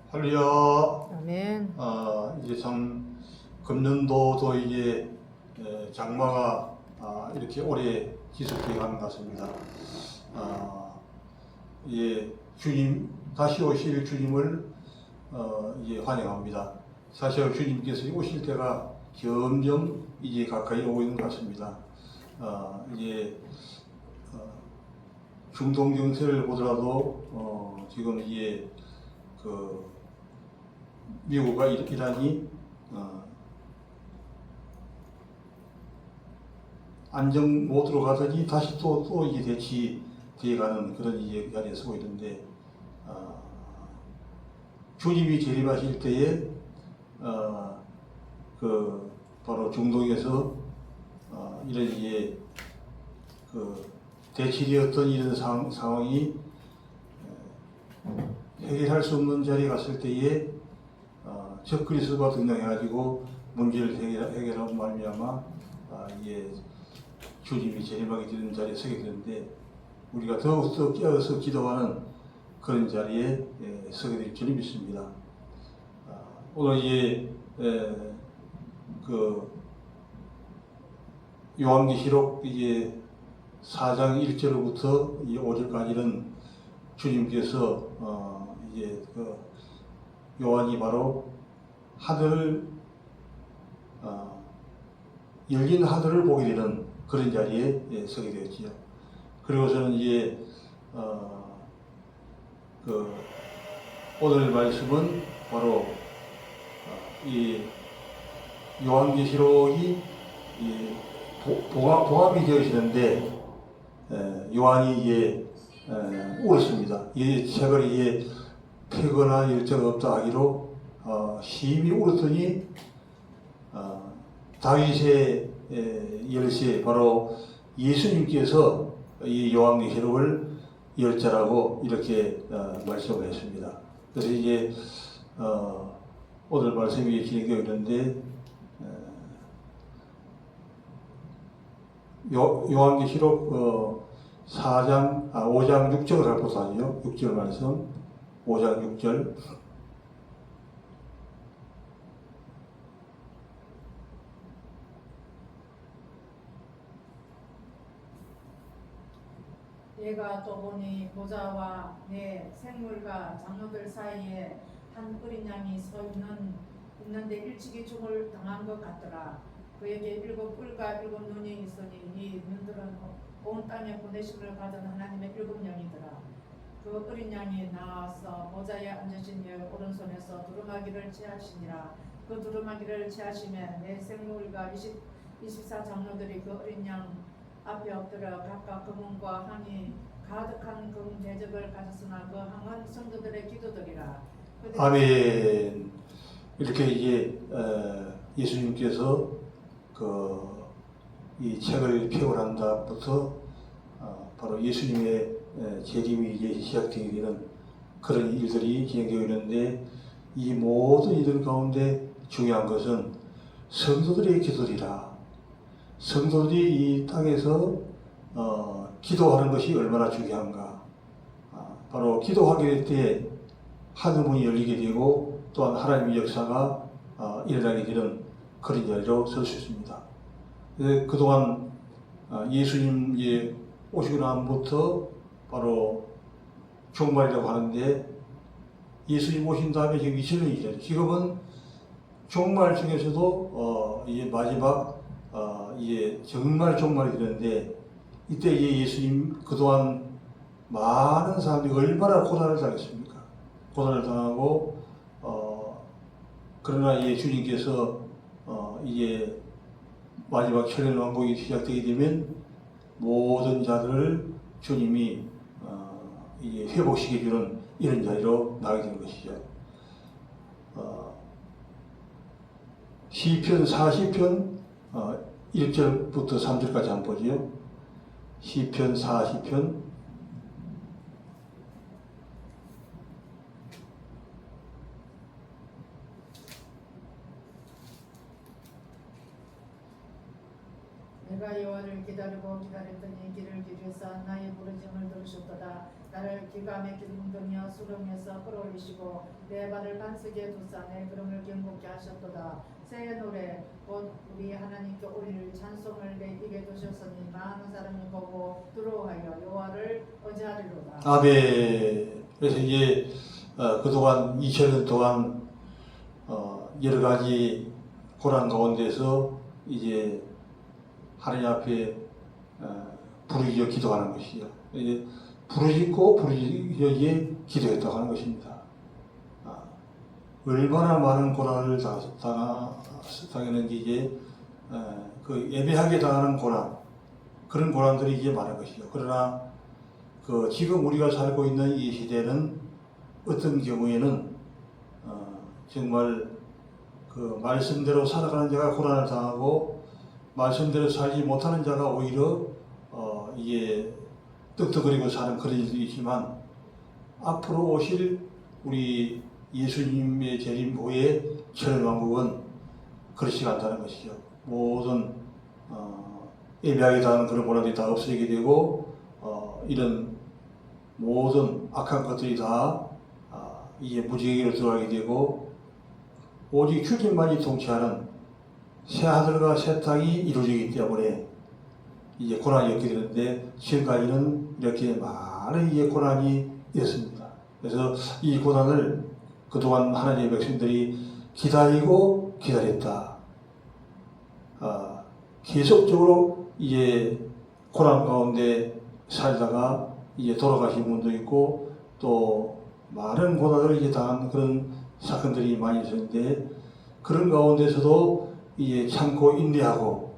할렐루야. 아멘. 이제 참 금년도도 이제 장마가 이렇게 오래 지속해 가는 것 같습니다. 예, 주님 다시 오실 주님을 이제 환영합니다. 사실 주님께서 오실 때가 점점 이제 가까이 오고 있는 것 같습니다. 이제 중동 정세를 보더라도 지금 이제 미국과 이란이 안정 모드로 가더니 다시 또 이게 대치되어가는 그런 이제 자리에 서고 있는데, 주님이 재림하실 때에 바로 중동에서 이런 이제 대치되었던 이런 상황이 해결할 수 없는 자리에 갔을 때에 적그리스도가 등장해가지고 문제를 해결하고 말미암아 이게 주님이 재림하게 되는 자리에 서게 되는데, 우리가 더욱더 깨어서 기도하는 그런 자리에 서게 될 줄 믿습니다. 오늘 이제 요한계시록 이제 4장 1절부터 5절까지는 주님께서 이제 요한이 바로 열린 하늘을 보게 되는 그런 자리에 서게 되었지요. 그리고서는 이제 오늘 말씀은 바로 이 요한계시록이 봉합이 되어지는데, 요한이 이제 울었습니다. 이 책을 이제 펴거나 열자가 없다 하기로 심히 울었더니 다윗의 열쇠 바로 예수님께서 이 요한계시록을 열자라고 이렇게 말씀을 했습니다. 그래서 이제 오늘 말씀이 진행되어 있는데, 요한계시록 5장 6절을 살펴보자 하죠. 6절 말씀, 5장 6절. 내가 또 보니 보좌와 내 생물과 장로들 사이에 한 어린 양이 서 있는데 일찍이 죽을 당한 것 같더라. 그에게 7 뿔과 7 눈이 있으니 이 눈들은 온 땅에 보내심을 받은 하나님의 7 영이더라. 그 어린 양이 나와서 보좌에 앉으신 이의 오른손에서 두루마기를 취하시니라. 그 두루마기를 취하시면 내 생물과 24 장로들이 그 어린 양 앞에 엎드려 각각 금은과 황이 가득한 금 대접을 가졌으나 그 황은 성도들의 기도들이라. 아멘. 이렇게 이제 예수님께서 이 책을 펴고 난 다음부터 바로 예수님의 재림이 이제 시작되게 되는 그런 일들이 진행되어 있는데, 이 모든 이들 가운데 중요한 것은 성도들의 기도리라. 성도들이 이 땅에서 기도하는 것이 얼마나 중요한가. 바로 기도하게 될 때 하늘문이 열리게 되고 또한 하나님의 역사가 일어나게 되는 그런 자리로 설 수 있습니다. 그동안 예수님 오시고 나면부터 바로 종말이라고 하는데, 예수님 오신 다음에 지금 2000년이죠. 지금은 종말 중에서도 이제 마지막 이제 정말 종말이 되는데, 이때 이제 예수님 그동안 많은 사람들이 얼마나 고난을 당했습니까? 고난을 당하고 그러나 이제 주님께서 이제 마지막 천년 왕국이 시작되게 되면 모든 자들을 주님이 이제 회복시켜주는 이런 자리로 나가게 되는 것이죠. 시편 40편 1절부터 3절까지 한번 보지요. 시편 40편 내가 여호와를 기다리고 기다렸더니 길을 길에서 나의 부르짖음을 들으셨도다. 나를 기가 막힌 웅덩이와 수렁에서 끌어올리시고 내 발을 반석에 두사 내 걸음을 견고케 하셨도다. 새 노래 곧 우리 하나님께 올릴 찬송을 내 입에 두셨으니 많은 사람이 보고 두려워하여 여호와를 의지하리로다. 아멘. 그래서 이제 그동안 2000년 동안 여러 가지 고난 가운데서 이제 하나님 앞에 부르짖어 기도하는 것이요. 이제 부르짖고 부르짖어 기도했다고 하는 것입니다. 얼마나 많은 고난을 당했는지 이제 그 예배하게 당하는 고난, 그런 고난들이 이제 많은 것이죠. 그러나 그 지금 우리가 살고 있는 이 시대는 어떤 경우에는 정말 그 말씀대로 살아가는 자가 고난을 당하고 말씀대로 살지 못하는 자가 오히려 이게 떡떡거리고 사는 그런 일도 있지만 앞으로 오실 우리 예수님의 재림 후에 천일왕국은 그렇지 않다는 것이죠. 모든 예배하게 당하는 그런 고난들이 다 없어지게 되고 이런 모든 악한 것들이 다 이제 무지개로 들어가게 되고 오직 주님만이 통치하는 새 하늘과 새 땅이 이루어지기 때문에 이제 고난이 없게 되는데 지금까지는 이렇게 많은 이제 고난이 있었습니다. 그래서 이 고난을 그동안 하나님의 백성들이 기다리고 기다렸다. 계속적으로 이제 고난 가운데 살다가 이제 돌아가신 분도 있고 또 많은 고난을 이제 당한 그런 사건들이 많이 있었는데 그런 가운데서도 이제 참고 인내하고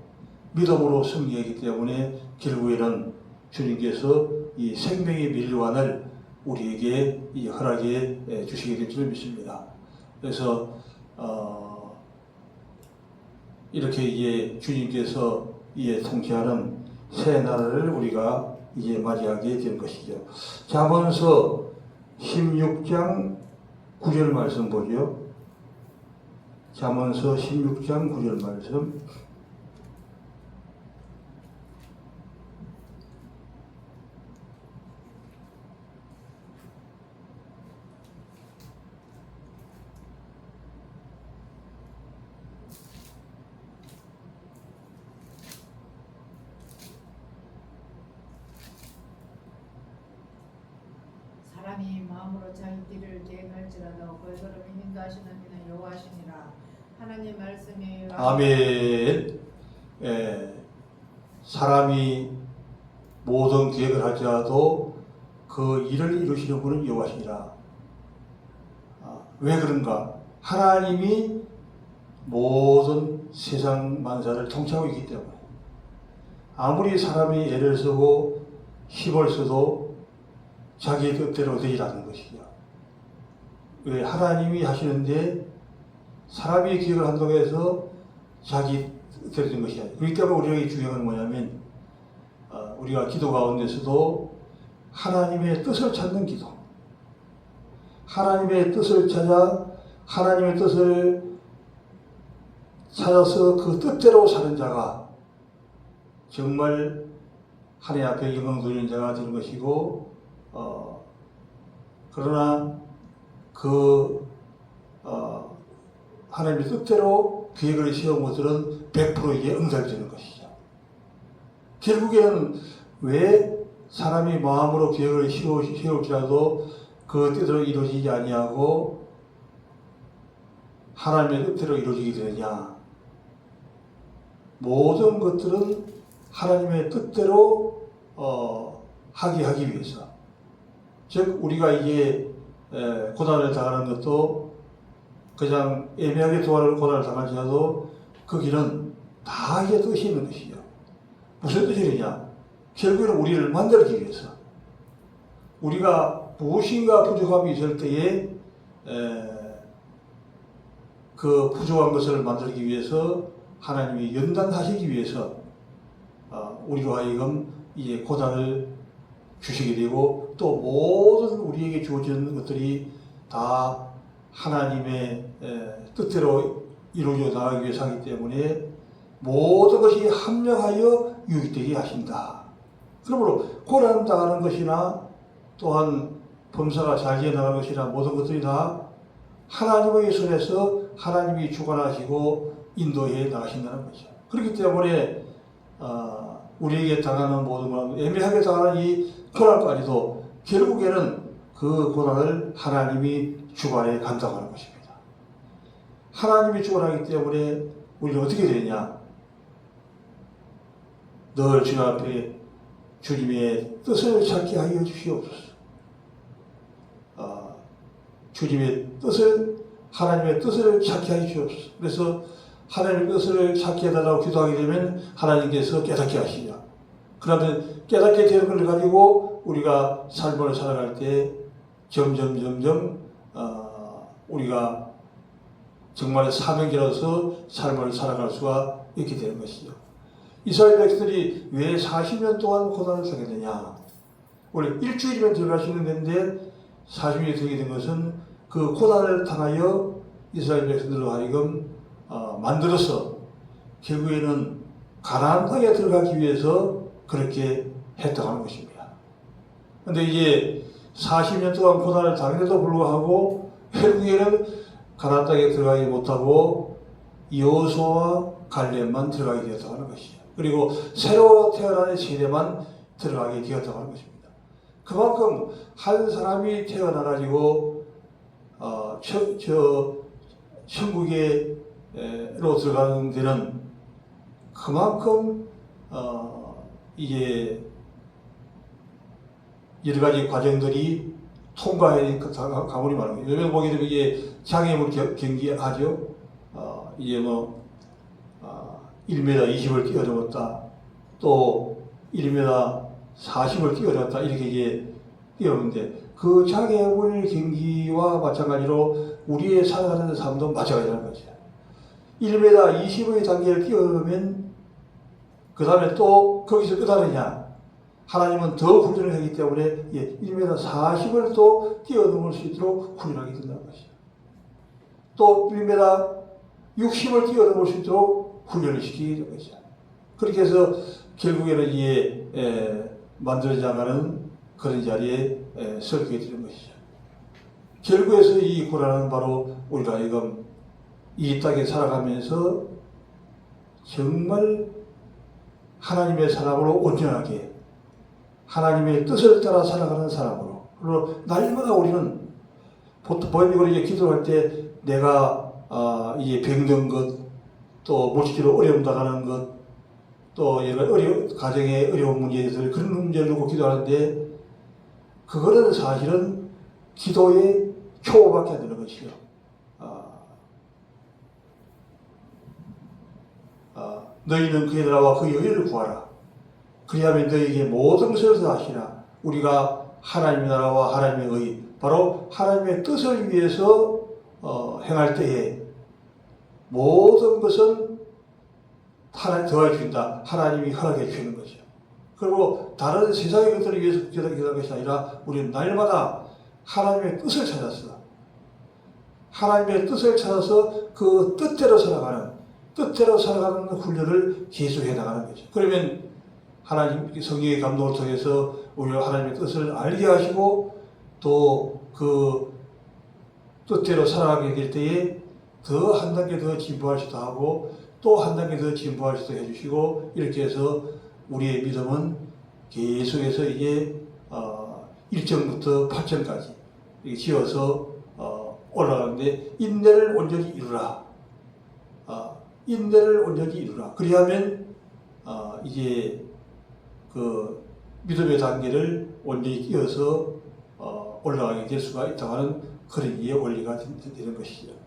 믿음으로 승리하기 때문에 결국에는 주님께서 이 생명의 밀관을 우리에게 이 허락해 주시게 될 줄 믿습니다. 그래서 이렇게 이제 주님께서 이제 통치하는 새 나라를 우리가 이제 맞이하게 된 것이죠. 잠언서 16장 9절 말씀 보죠. 잠언서 16장 9절 말씀. 사람이 마음으로 자기 길을 계획할지라도 그 걸음이 인도하시는 이는 여호와시니라. 하나님 말씀이 아멘. 사람이 모든 계획을 할지라도 그 일을 이루시는 분은 여호와시니라. 왜 그런가? 하나님이 모든 세상 만사를 통치하고 있기 때문에 아무리 사람이 애를 쓰고 힘을 써도 자기 뜻대로 되지라는 것이죠. 왜 하나님이 하시는데 사람이 기획을 한다고 해서 자기 뜻대로 된 것이 아니에요. 그렇기 때문에 우리에게 중요한 건 뭐냐면 우리가 기도 가운데서도 하나님의 뜻을 찾는 기도, 하나님의 뜻을 하나님의 뜻을 찾아서 그 뜻대로 사는 자가 정말 하나님 앞에 영광 돌리는 자가 되는 것이고 그러나 하나님의 뜻대로 계획을 세운 것들은 100% 이게 응답되는 것이죠. 결국에는 왜 사람이 마음으로 계획을 세울지라도 그 뜻대로 이루어지지 아니하고 하나님의 뜻대로 이루어지게 되느냐? 모든 것들은 하나님의 뜻대로 하기 위해서, 즉 우리가 이게 고난을 당하는 것도 그냥 애매하게 고난을 당할지라도 그 길은 다 이게 뜻이 있는 것이죠. 무슨 뜻이냐? 결국에는 우리를 만들기 위해서, 우리가 무엇인가 부족함이 있을 때에 그 부족한 것을 만들기 위해서 하나님이 연단하시기 위해서 우리로 하여금 이제 고난을 주시게 되고 또 모든 우리에게 주어지는 것들이 다 하나님의 뜻대로 이루어져 나가기 위해서 하기 때문에 모든 것이 합력하여 유익되게 하신다. 그러므로 고난 당하는 것이나 또한 범사가 잘 지어나가는 것이나 모든 것들이 다 하나님의 손에서 하나님이 주관하시고 인도해 나가신다는 거죠. 그렇기 때문에 우리에게 당하는 모든 것, 애매하게 당하는 이 고난까지도 결국에는 그 고난을 하나님이 주관해 간다고 것입니다. 하나님이 주관하기 때문에 우리는 어떻게 되냐? 늘 주님 앞에 주님의 뜻을 찾게 하여 주시옵소서. 주님의 뜻을, 하나님의 뜻을 찾게 하여 주시옵소서. 그래서 하나님의 뜻을 찾게 해달라고 기도하게 되면 하나님께서 깨닫게 하시냐. 그러면 깨닫게 되는 걸 가지고 우리가 삶을 살아갈 때 점점 우리가 정말 사명자로서 삶을 살아갈 수가 있게 되는 것이죠. 이스라엘 백성들이 왜 40년 동안 고난을 당했느냐? 원래 일주일이면 들어갈 수 있는 데인데 40년이 되게 된 것은 그 고난을 당하여 이스라엘 백성들로 하여금 만들어서 결국에는 가나안 땅에 들어가기 위해서 그렇게 했다고 하는 것입니다. 그런데 이제 40년 동안 고난을 당해도 불구하고 결국에는 가나안 땅에 들어가지 못하고 여호수아와 갈렙만 들어가게 되었다고 하는 것이죠. 그리고 새로 태어난 세대만 들어가게 되었다고 하는 것입니다. 그만큼 한 사람이 태어나가지고 천국에로 들어가는 데는 그만큼 이게 여러 가지 과정들이 통과해야 되는 가문이 많은 거예요. 요즘 보게 되면 이게 장애물 경기하죠. 이제 1m 20을 뛰어넘었다. 또 1m 40을 뛰어넘었다. 이렇게 이제 뛰어넘는데 그 장애물 경기와 마찬가지로 우리의 살아가는 삶도 마찬가지라는 거죠. 1m 20의 단계를 뛰어넘으면 그 다음에 또 거기서 끝나느냐. 하나님은 더 훈련을 하기 때문에 1m 40을 또 뛰어넘을 수 있도록 훈련하게 된다는 것이죠. 또 1m 60을 뛰어넘을 수 있도록 훈련을 시키게 된 것이죠. 그렇게 해서 결국에는 만들어져 나가는 그런 자리에 서게 되는 것이죠. 결국에서 이 고난은 바로 우리가 하여금 이 땅에 살아가면서 정말 하나님의 사람으로 온전하게 하나님의 뜻을 따라 살아가는 사람으로, 그리고 날마다 우리는 보통 이제 기도할 때 내가 이제 병든 것, 또 물질적으로 어려움 당하는 것, 또 여러 가정의 어려운 문제들, 그런 문제를 두고 기도하는데 그거는 사실은 기도의 초보밖에 안 되는 것이요. 너희는 그의 나라와 그의 의를 구하라. 그리하면 너희에게 모든 것을 더하시라. 우리가 하나님의 나라와 하나님의 의, 바로 하나님의 뜻을 위해서 행할 때에 모든 것은 하나님 더해 주신다. 하나님이 허락해 주시는 거죠. 그리고 다른 세상의 것들을 위해서 기도하는 것이 아니라 우리는 날마다 하나님의 뜻을 찾아서 하나님의 뜻을 찾아서 그 뜻대로 살아가는 훈련을 계속해 나가는 거죠. 그러면 하나님 성령의 감동을 통해서 우리가 하나님의 뜻을 알게 하시고 또 그 뜻대로 살아가게 될 때에 더 한 단계 더 진보할 수도 하고 또 한 단계 더 진보할 수도 해주시고, 이렇게 해서 우리의 믿음은 계속해서 이제 1점부터 8점까지 이렇게 지어서 올라가는데 인내를 온전히 이루라. 인내를 온전히 이루라. 그리하면 이제 그 믿음의 단계를 온전히 뛰어서 올라가게 될 수가 있다고 하는 그런 이해 원리가 되는 것이죠.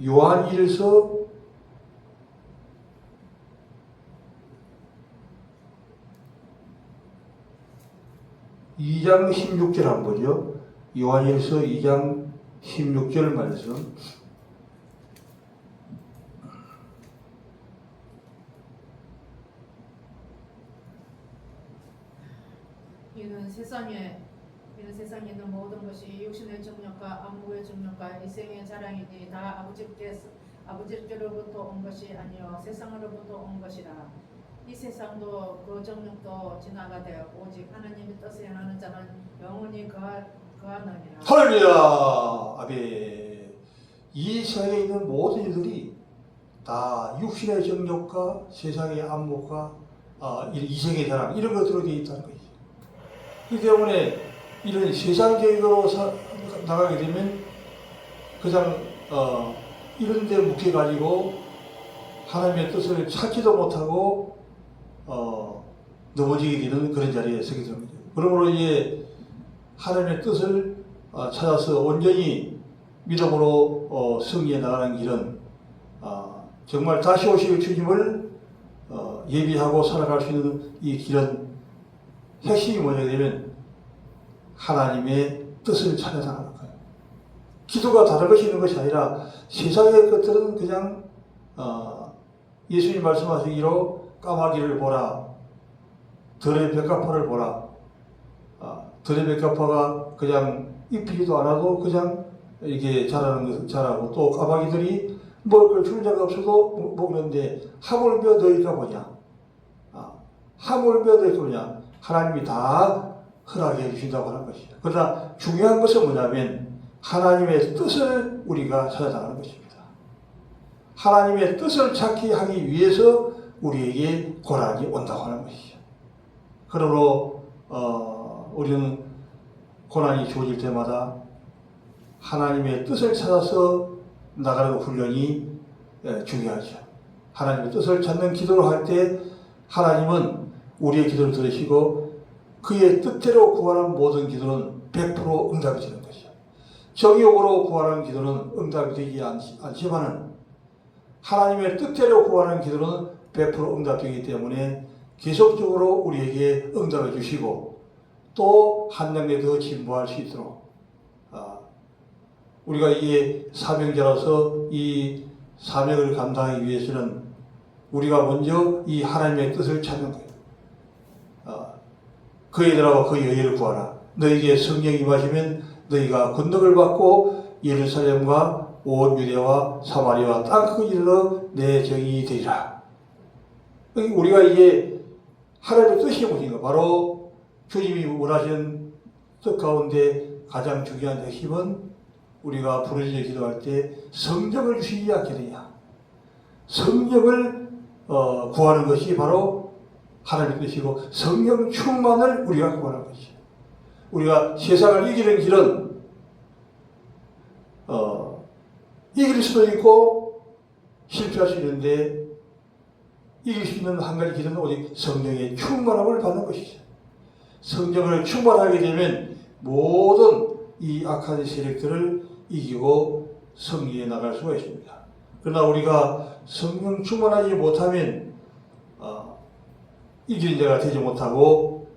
요한일서 2장 16절 한번 보죠. 요한일서 2장 16절 말씀. 이는 세상에 있는 모든 것이 육신의 정욕과 안목의 정욕과 이생의 자랑이니 다 아버지께로부터 온 것이 아니요 세상으로부터 온 것이라. 이 세상도 그 정욕도 지나가되 오직 하나님의 뜻을 행하는 자는 영원히 거하느니라. 할렐루야. 아멘. 이 세상에 있는 모든 일들이 다 육신의 정욕과 세상의 안목과 이생의 사랑 이런 것들로 되어 있다는 거죠. 그렇기 때문에 이런 세상적으로 나가게 되면 그냥 이런 데 묵혀가지고 하나님의 뜻을 찾지도 못하고 넘어지게 되는 그런 자리에 서게 됩니다. 그러므로 이제 하나님의 뜻을 찾아서 온전히 믿음으로 승리해 나가는 길은 정말 다시 오실 주님을 예비하고 살아갈 수 있는 이 길은 핵심이 뭐냐 되면 하나님의 뜻을 찾아 나가는 거예요. 기도가 다른 것이 있는 것이 아니라 세상의 것들은 그냥 예수님 말씀하시기로 까마귀를 보라, 들의 백합화를 보라. 들의 백합화가 그냥 입히지도 않아도 그냥 이렇게 자라고 또 까마귀들이 먹을 걸 주는 자가 없어도 먹는데 하물며 너희가 뭐냐? 하물며 너희가 뭐냐? 하나님이 다 허락해 주신다고 하는 것이죠. 그러나 중요한 것은 뭐냐면 하나님의 뜻을 우리가 찾아나가는 것입니다. 하나님의 뜻을 찾기 하기 위해서 우리에게 고난이 온다고 하는 것이죠. 그러므로 우리는 고난이 주어질 때마다 하나님의 뜻을 찾아서 나가는 훈련이 중요하죠. 하나님의 뜻을 찾는 기도를 할 때 하나님은 우리의 기도를 들으시고 그의 뜻대로 구하는 모든 기도는 100% 응답이 되는 것이죠. 정욕으로 구하는 기도는 응답이 되지 않지만은 하나님의 뜻대로 구하는 기도는 100% 응답되기 때문에 계속적으로 우리에게 응답해 주시고 또 한 단계 더 진보할 수 있도록 우리가 이 사명자로서 이 사명을 감당하기 위해서는 우리가 먼저 이 하나님의 뜻을 찾는 거예요. 그이들하고 그 여인을 구하라. 너희에게 성령이 임하시면 너희가 권능을 받고 예루살렘과 온 유대와 사마리아와 땅 끝 이르러 내 정이 되리라. 우리가 이게 하나님의 뜻이 무엇인가? 바로 주님이 원하시는 뜻 가운데 가장 중요한 핵심은 우리가 부르짖어 기도할 때 성령을 주시지 않게 되냐. 성령을 구하는 것이 바로 하나님의 뜻이고 성령 충만을 우리가 구하는 것이죠. 우리가 세상을 이기는 길은 이길 수도 있고 실패할 수 있는데 이길 수 있는 한 가지 길은 오직 성령의 충만함을 받는 것이죠. 성령을 충만하게 되면 모든 이 악한 세력들을 이기고 승리해 나갈 수가 있습니다. 그러나 우리가 성령 충만하지 못하면 이기는 자가 되지 못하고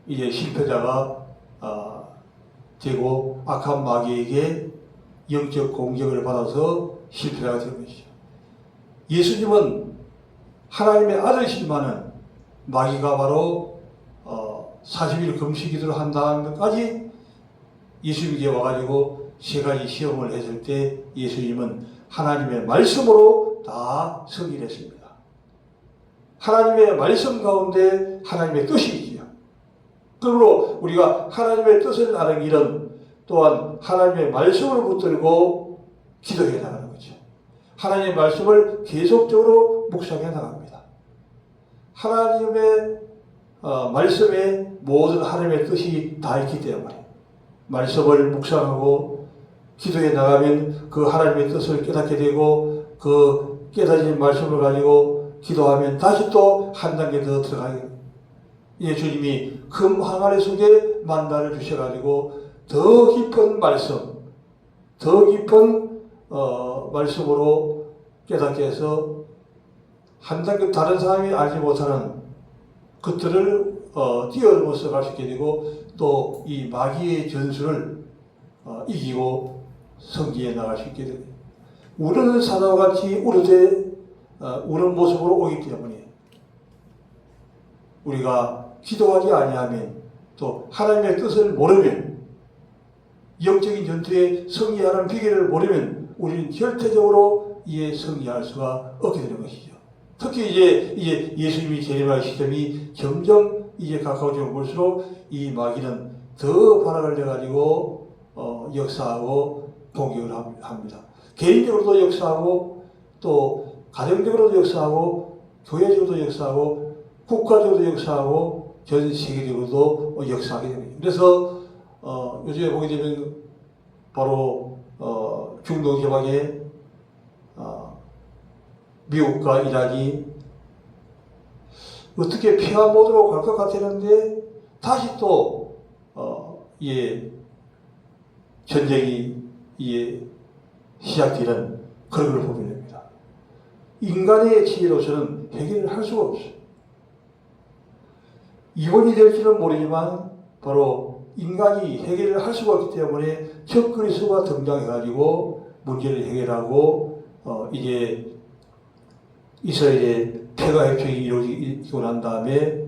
이제 실패자가 되고 악한 마귀에게 영적 공격을 받아서 실패자가 되는 것이죠. 예수님은 하나님의 아들이시지만은 마귀가 바로 40일 금식 기도를 한 다음까지 예수님께 와가지고 세 가지 시험을 했을 때 예수님은 하나님의 말씀으로 다 승리를 했습니다. 하나님의 말씀 가운데 하나님의 뜻이지요. 그러므로 우리가 하나님의 뜻을 아는 길은 또한 하나님의 말씀을 붙들고 기도해 나가는 거죠. 하나님의 말씀을 계속적으로 묵상해 나갑니다. 하나님의 말씀에 모든 하나님의 뜻이 다 있기 때문에 말씀을 묵상하고 기도해 나가면 그 하나님의 뜻을 깨닫게 되고 그 깨닫은 말씀을 가지고 기도하면 다시 또 한 단계 더 들어가게 됩니다. 주님이 금 항아리 속에 만나를 주셔가지고 더 깊은 말씀, 더 깊은 말씀으로 깨닫게 해서 한 단계 다른 사람이 알지 못하는 것들을 뛰어넘어서 갈 수 있게 되고 또 이 마귀의 전술을 이기고 승리해 나갈 수 있게 됩니다. 우리는 사자와 같이 우는 모습으로 오기 때문에 우리가 기도하지 아니하면 또 하나님의 뜻을 모르면 영적인 전투에 승리하는 비결을 모르면 우리는 절대적으로 이에 승리할 수가 없게 되는 것이죠. 특히 이제 예수님이 재림할 시점이 점점 이제 가까워지고 볼수록 이 마귀는 더 발악을 해가지고 역사하고 공격을 합니다. 개인적으로도 역사하고 또 가정적으로도 역사하고 교회적으로도 역사하고 국가적으로도 역사하고 전 세계적으로도 역사하게 됩니다. 그래서 요즘에 보게 되면 바로 중동 개방에 미국과 이란이 어떻게 평화 모드로 갈 것 같았는데 다시 또 전쟁이 시작되는 그런 걸 보게 됩니다. 인간의 지혜로서는 해결을 할 수가 없어요. 이번이 될지는 모르지만 바로 인간이 해결을 할 수가 없기 때문에 적그리스도가 등장해가지고 문제를 해결하고 이제 이스라엘의 폐가 협정이 이루어지고 난 다음에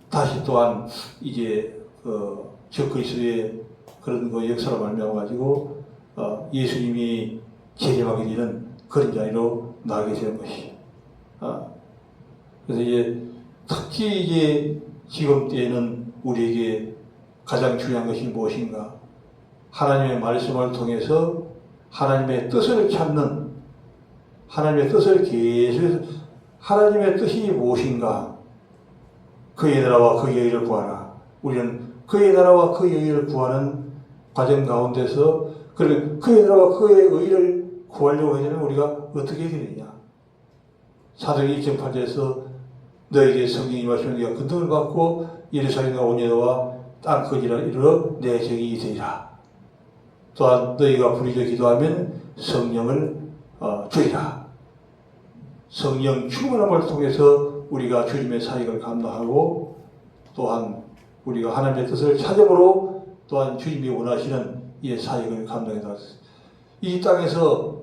다시 또한 이제 적그리스도의 그런 역사로 말미암아가지고 예수님이 재림하게 되는 그런 자리로 나가게 되는 것이죠. 그래서 이제 특히 이제 지금 때에는 우리에게 가장 중요한 것이 무엇인가? 하나님의 말씀을 통해서 하나님의 뜻을 찾는, 하나님의 뜻을 계속해서 하나님의 뜻이 무엇인가? 그의 나라와 그의 의를 구하라. 우리는 그의 나라와 그의 의를 구하는 과정 가운데서 그의 나라와 그의 의를 구하려고 하려면 우리가 어떻게 해야 되느냐? 사도행 1.8절에서 너에게 성령이 임하시면 네가 근등을 받고 예루살렘과 온 여호와 땅 거지라 이르러 내 정이 되리라. 또한 너희가 부르짖어 기도하면 성령을 주리라. 성령 충만함을 통해서 우리가 주님의 사역을 감당하고 또한 우리가 하나님의 뜻을 찾아보러 또한 주님이 원하시는 이 사역을 감당해 나갔습니다. 이 땅에서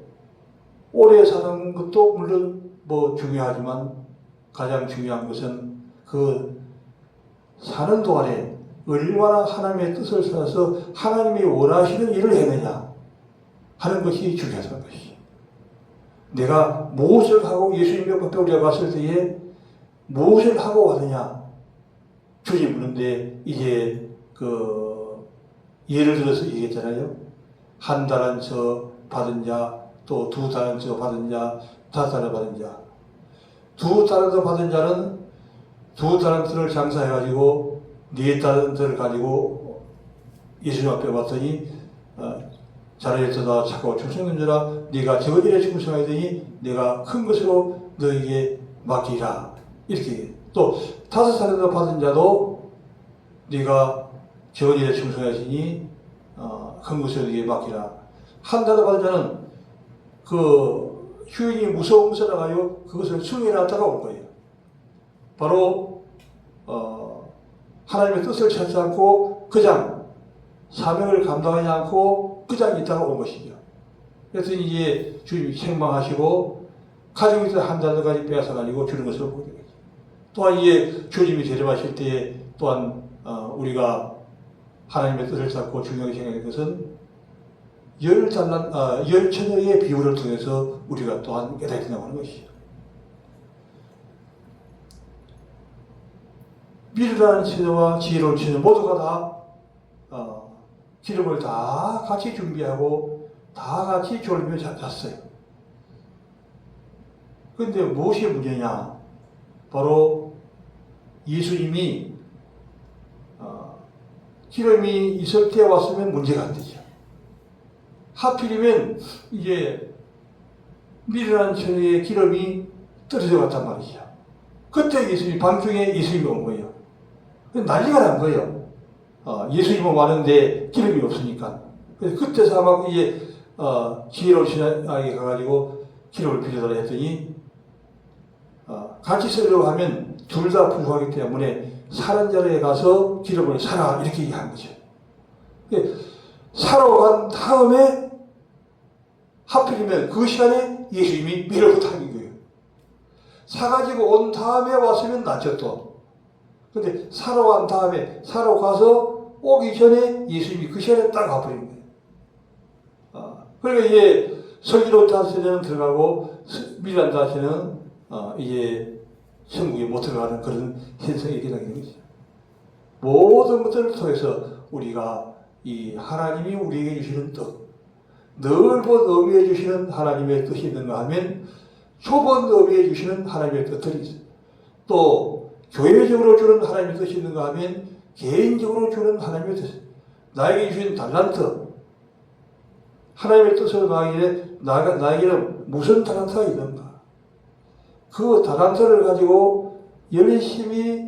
오래 사는 것도 물론 중요하지만 가장 중요한 것은 그 사는 동안에 얼마나 하나님의 뜻을 찾아서 하나님이 원하시는 일을 했느냐 하는 것이 중요하다는 것이죠. 내가 무엇을 하고 예수님의 앞에 우리가 갔을 때에 무엇을 하고 왔느냐 주님 묻는데 이제 예를 들어서 얘기했잖아요. 한 달란트 받은 자, 또 2달란트 받은 자, 5달란트 받은 자. 2달란트 받은 자는 2달란트를 장사해가지고 4달란트를 가지고 예수님 앞에 왔더니 잘하였다 착하고 충성된 자라 네가 적은 일에 충성하더니 내가 큰 것으로 너에게 맡기라. 이렇게 또 5달란트 받은 자도 네가 적은 일에 충성하시니 큰 것을 너에게 맡기라. 한 달란트 받은 자는 주인이 무서움을 나가요. 그것을 승인하다가 온 거예요. 바로 하나님의 뜻을 찾지 않고 그냥 사명을 감당하지 않고 그냥 있다가 온 것이죠. 그래서 이제 주님이 책망하시고 가지고 있던 한 달러까지 빼앗아가지고 주는 것을 보게 되죠. 또한 이제 주님이 재림하실 때에 또한 우리가 하나님의 뜻을 찾고 중요하게 생각하는 것은 10처녀의 비유를 통해서 우리가 또한 깨닫게 된다고 하는 것이죠. 미르라는 처녀와 지혜로운 처녀 모두가 다 기름을 다 같이 준비하고 다 같이 졸며 잤어요. 그런데 무엇이 문제냐? 바로 예수님이 기름이 있을 때 왔으면 문제가 안 되죠. 하필이면 이제 미르라는 처녀의 기름이 떨어져 갔단 말이죠. 그때 예수님이 밤중에 예수님이 온 거예요. 난리가 난 거예요. 예수님은 왔는데 기름이 없으니까. 그래서 그때서 아마 이제 지혜로운 신하에게 가가지고 기름을 빌려달라 했더니 같이 쓰려고 하면 둘 다 부족하기 때문에 사는 자리에 가서 기름을 사라 이렇게 얘기한 거죠. 사러 간 다음에 하필이면 그 시간에 예수님이 미르로 타는 거예요. 사가지고 온 다음에 왔으면 낫죠 또. 근데 사러 간 다음에 사러 가서 오기 전에 예수님이 그 시간에 딱 와버린 거예요. 그러니까 이제 서기로 다시는 들어가고 미란 다시는 이제 천국에 못 들어가는 그런 현상이 일어나게 되는 거죠. 모든 것들을 통해서 우리가 이 하나님이 우리에게 주시는 뜻, 넓은 의미해 주시는 하나님의 뜻이 있는가 하면 좁은 의미해 주시는 하나님의 뜻들이 있어요. 또 교회적으로 주는 하나님의 뜻이 있는가 하면 개인적으로 주는 하나님의 뜻, 나에게 주신 달란트, 하나님의 뜻으로 나에게는 무슨 달란트가 있는가, 그 달란트를 가지고 열심히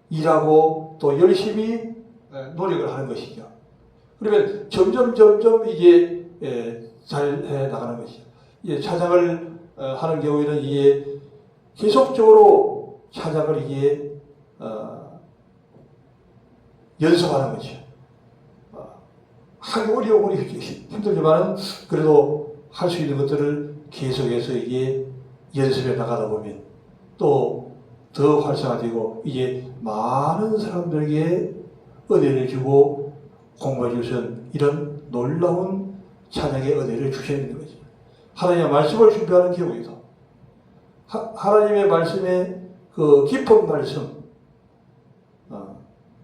일하고 또 열심히 노력을 하는 것이죠. 그러면 점점 이게 잘 해 나가는 것이죠. 이제 찬양을 하는 경우에는 이게 계속적으로 찬양을 이게 연습하는 거죠. 하기 어려우니 힘들지만은 그래도 할 수 있는 것들을 계속해서 이게 연습해 나가다 보면 또 더 활성화되고 이게 많은 사람들에게 은혜를 주고 공부해 주신 이런 놀라운 찬양의 은혜를 주셔야 되는 거죠. 하나님의 말씀을 준비하는 경우에도 하나님의 말씀의 그 깊은 말씀,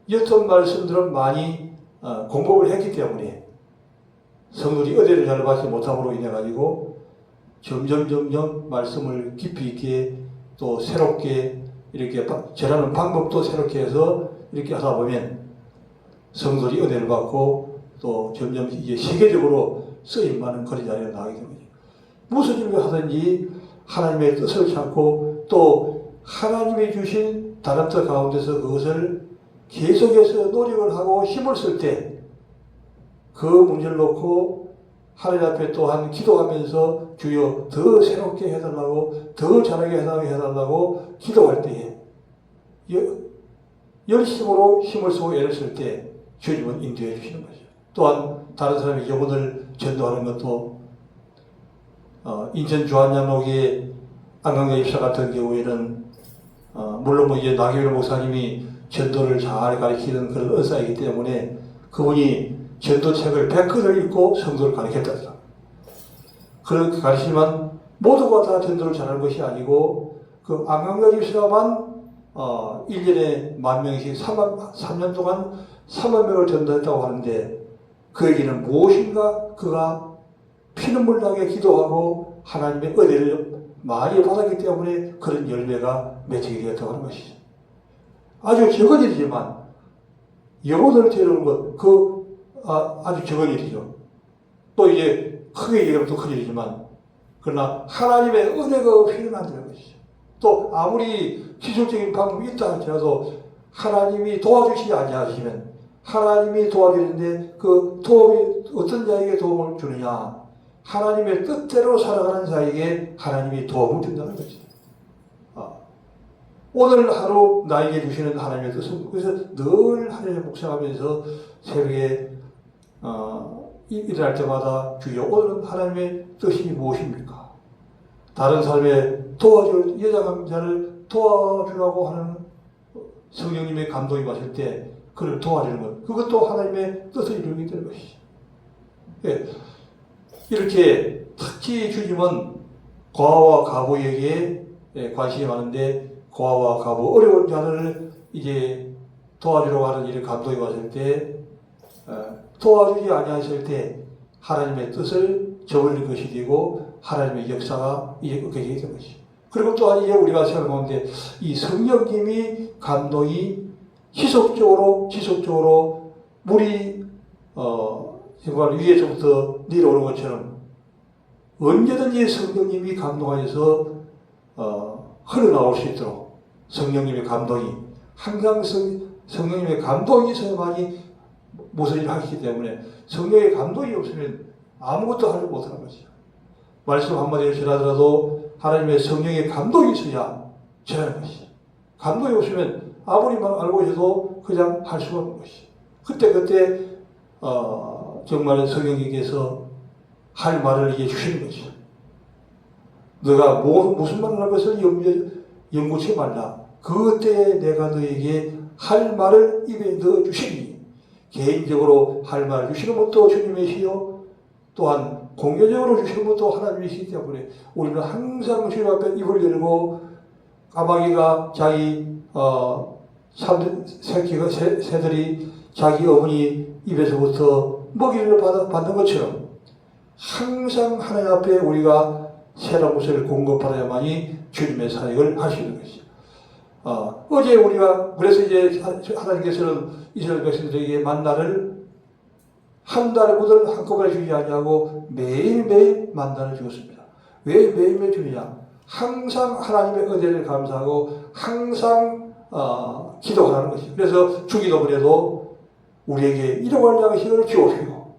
옅은 말씀들은 많이 공부를 했기 때문에 성도들이 은혜를 잘 받지 못함으로 인해 가지고 점점 말씀을 깊이 있게 또 새롭게 이렇게 전하는 방법도 새롭게 해서 이렇게 하다 보면 성도들이 은혜를 받고 또 점점 이제 세계적으로 쓰임 많은 그런 자리에 나가게 됩니다. 무슨 일을 하든지 하나님의 뜻을 찾고 또 하나님이 주신 달란트 가운데서 그것을 계속해서 노력을 하고 힘을 쓸 때 그 문제를 놓고 하나님 앞에 또한 기도하면서 주여 더 새롭게 해달라고 더 잘하게 해달라고 기도할 때에 열심으로 힘을 쓰고 애를 쓸 때 주님은 인도해 주시는 거죠. 또한 다른 사람의 영혼을 전도하는 것도 인천 주한양록의 안강대 집사 같은 경우에는 물론 뭐 이제 나경일 목사님이 전도를 잘 가르치는 그런 은사이기 때문에 그분이 전도책을 100권을 읽고 성도를 가르쳤다. 그렇게 가르치지만 모두가 다 전도를 잘하는 것이 아니고 그 안강대 집사만 1년에 10,000명씩 3년 동안 30,000명을 전도했다고 하는데 그 얘기는 무엇인가 그가 피눈물 나게 기도하고 하나님의 은혜를 많이 받았기 때문에 그런 열매가 맺히게 되었다고 하는 것이죠. 아주 적은 일이지만 영혼을 데려오는 것, 아주 적은 일이죠. 또 이제 크게 얘기하면 또 큰 일이지만 그러나 하나님의 은혜가 없이는 안 되는 것이죠. 또 아무리 기술적인 방법이 있다 할지라도 하나님이 도와주시지 아니하시면 하나님이 도와주는데 그 도움이 어떤 자에게 도움을 주느냐, 하나님의 뜻대로 살아가는 자에게 하나님이 도움을 준다는 거죠. 오늘 하루 나에게 주시는 하나님의 뜻은 그래서 늘 하나님을 묵상하면서 새벽에 일어날 때마다 주여 오늘은 하나님의 뜻이 무엇입니까? 다른 사람의 도와줄 예장자를 도와주라고 하는 성령님의 감동이 왔을 때 그를 도와주는 것, 그것도 하나님의 뜻을 이루게 되는 것이죠. 예. 이렇게 특히 주님은 고아와 과부에게 관심이 많은데 고아와 과부 어려운 자들을 이제 도와주려고 하는 일에 감동이 왔을 때 도와주지 아니하실 때 하나님의 뜻을 저버리는 것이 되고 하나님의 역사가 이제 끊겨지게 되는 것이죠. 그리고 또한 이제 우리가 생각하는데 이 성령님이 감동이 지속적으로 물이 정말 위에서부터 내려오는 것처럼 언제든지 성령님이 감동하여서 흘러나올 수 있도록 성령님의 감동이 항상 성령님의 감동이 있어야만이 무슨 일을 하기 때문에 성령의 감동이 없으면 아무것도 하지 못하는 것이죠. 말씀 한마디를 전하더라도 하나님의 성령의 감동이 있어야 전하는 것이죠. 감동이 없으면 아무리만 알고 있어도 그냥 할 수가 없는 것이죠. 그때 정말 성령님께서 할 말을 이게 주시는 거죠. 너가 무슨 말을 할 것을 연구치 말라. 그때 내가 너에게 할 말을 입에 넣어 주시니 개인적으로 할 말을 주시는 것도 주님이시요 또한 공개적으로 주시는 것도 하나님이시기 때문에 우리는 항상 주님 앞에 입을 열고 까마귀가 자기 새들이 자기 어머니 입에서부터 먹이를 받는 것처럼 항상 하나님 앞에 우리가 새로운 것을 공급받아야만이 주님의 사역을 할 수 있는 것이죠. 어제 우리가 그래서 이제 하나님께서는 이스라엘 백성들에게 만나를 한 달보다 한꺼번에 주지 아니하고 매일매일 만나를 주었습니다. 왜 매일매일 주느냐? 항상 하나님의 은혜를 감사하고 항상 기도하라는 것이죠. 그래서 주기도문에도 우리에게 일용할 양식을 주옵시고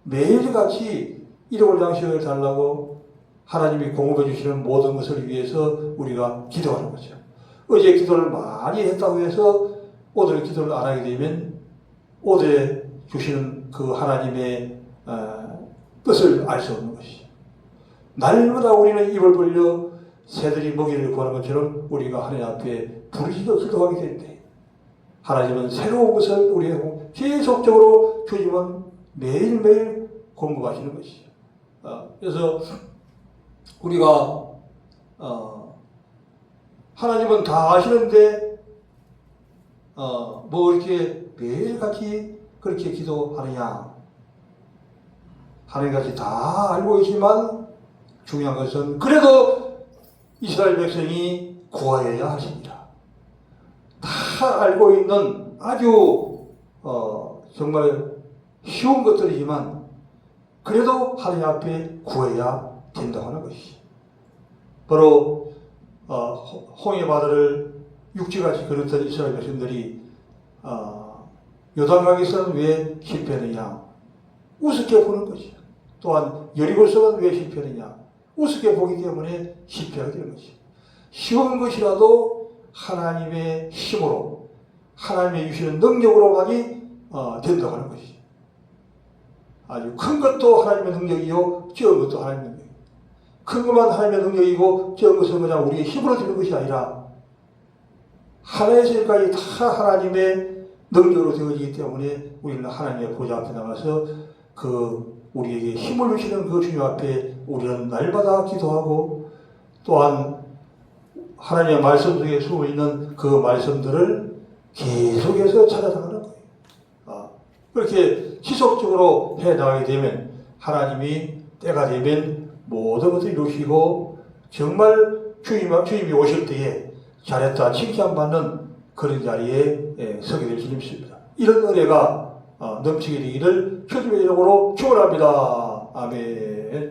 매일같이 일용할 양식을 달라고 하나님이 공급해 주시는 모든 것을 위해서 우리가 기도하는 거죠. 어제 기도를 많이 했다고 해서 오늘 기도를 안 하게 되면 오늘 주시는 그 하나님의 뜻을 알 수 없는 것이죠. 날마다 우리는 입을 벌려 새들이 먹이를 구하는 것처럼 우리가 하나님 앞에 부르짖어 기도하게 될 때 하나님은 새로운 것을 우리에게 계속적으로 주님은 매일매일 공급하시는 것이죠. 그래서 우리가 하나님은 다 아시는데 뭐 이렇게 매일같이 그렇게 기도하느냐? 하나님같이 다 알고 계시지만 중요한 것은 그래도 이스라엘 백성이 구하여야 하십니다. 다 알고 있는 아주 정말 쉬운 것들이지만 그래도 하나님 앞에 구해야 된다고 하는 것이죠. 바로 홍해 바다를 육지같이 걸었던 이스라엘 백성들이 요단강에서는 왜 실패했느냐? 우습게 보는 것이죠. 또한 여리고서는 왜 실패했느냐? 우습게 보기 때문에 실패하게 되는 것이죠. 쉬운 것이라도 하나님의 힘으로 하나님의 주시는 능력으로만이 된다고 하는 것이죠. 아주 큰 것도 하나님의 능력이요 적은 것도 하나님의 능력이요. 큰 것만 하나님의 능력이고 적은 것은 그냥 우리의 힘으로 되는 것이 아니라 하나에서 일까지 다 하나님의 능력으로 되어지기 때문에 우리는 하나님의 보좌 앞에 나가서 우리에게 힘을 주시는 그 주님 앞에 우리는 날마다 기도하고 또한 하나님의 말씀 속에 숨어있는 그 말씀들을 계속해서 찾아나가는 거예요. 그렇게 지속적으로 해나가게 되면 하나님이 때가 되면 모든 것을 이루시고 정말 주님이 오실 때에 잘했다 칭찬받는 그런 자리에 서게 될 줄 믿습니다. 이런 은혜가 넘치게 되기를 주님의 이름으로 축원합니다. 아멘.